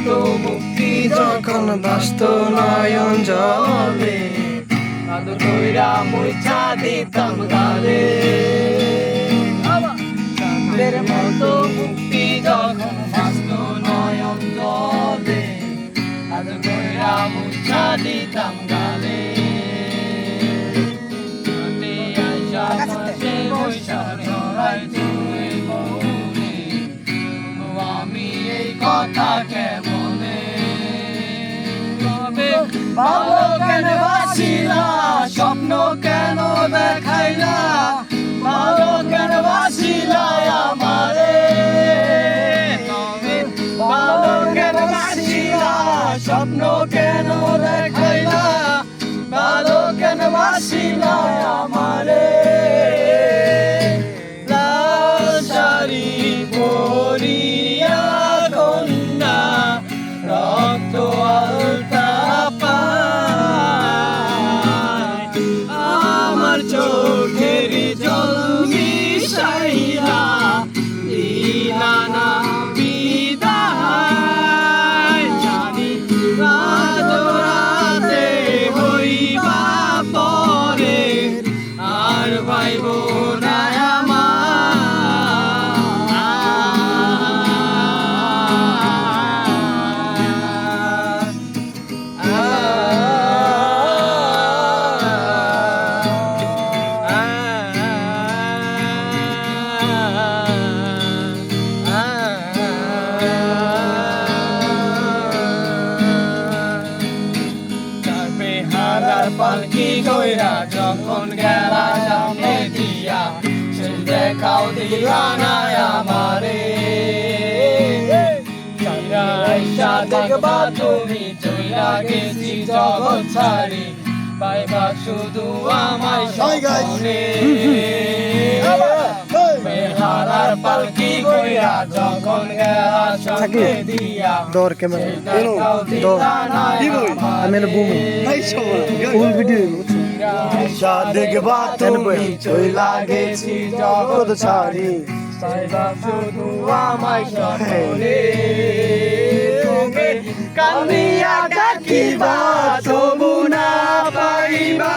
মতো মুক্তি যখন বাস্ত নয়ন জলে আদর কইরা মুছা দিতাম গালে চাঁদের মতো মুক্তি যখন বাস্ত নয়ন জলে আদর কইরা মুছা দিতাম গালে আমি এই কথা কেমনে ভালো কেন বাসিলা স্বপ্ন কেন দেখাইলা ভালো কেন বাসিলা আমারে ভালো কেন বাসিলা স্বপ্ন কেন দেখাইলা ভালো কেন বাসিলা আমারে পরিয়া কন্যা রক্ত আলতা পায় আমার চোখের জল মিশাইলা দিলা না বিদায় জানি রাতে হইবা পরে আর ভাইব না পালকি কইরা যখন গেলা সামনে দিয়া সে দেখাও দিলা না আমারে আইসা দেখবা তুমি চইলা গেছি জগৎ ছাড়ি পাইবা শুধু আমায় স্বপ্নে বেহারার পালকি কইরা যখন গেলা সামনে দিয়া দৌড় ক্যামেরা দৌড় আমি ভূমি ফুল ভিডিও দেখবা তুমি চইলা গেছি জগৎ ছাড়ি পাইবা শুধু আমায় স্বপ্নে কান্দিয়া ডাকিবা তবু না পাইবা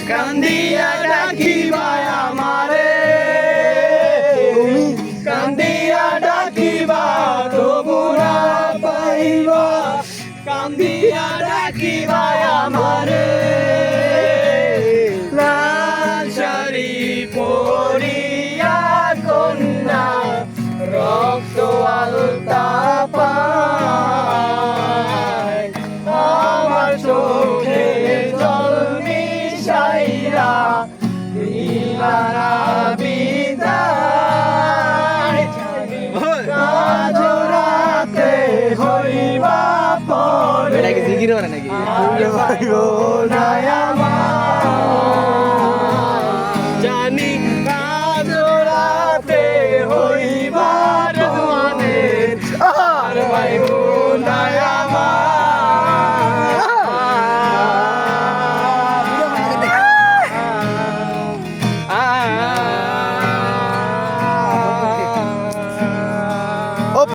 কান্দিয়া ডাকিবা আমারে কান্দিয়া ডাকিবা তবু না পাইবা কান্দিয়া ডাকিবা আমারে লাল শাড়ি পরিয়া কন্যা রক্ত আলতা পায় আমার চোখে জল মিশাইরা দিলা না বিদায় রাতে হইবা পরে জিগির মানে নাকি আর ভাইব না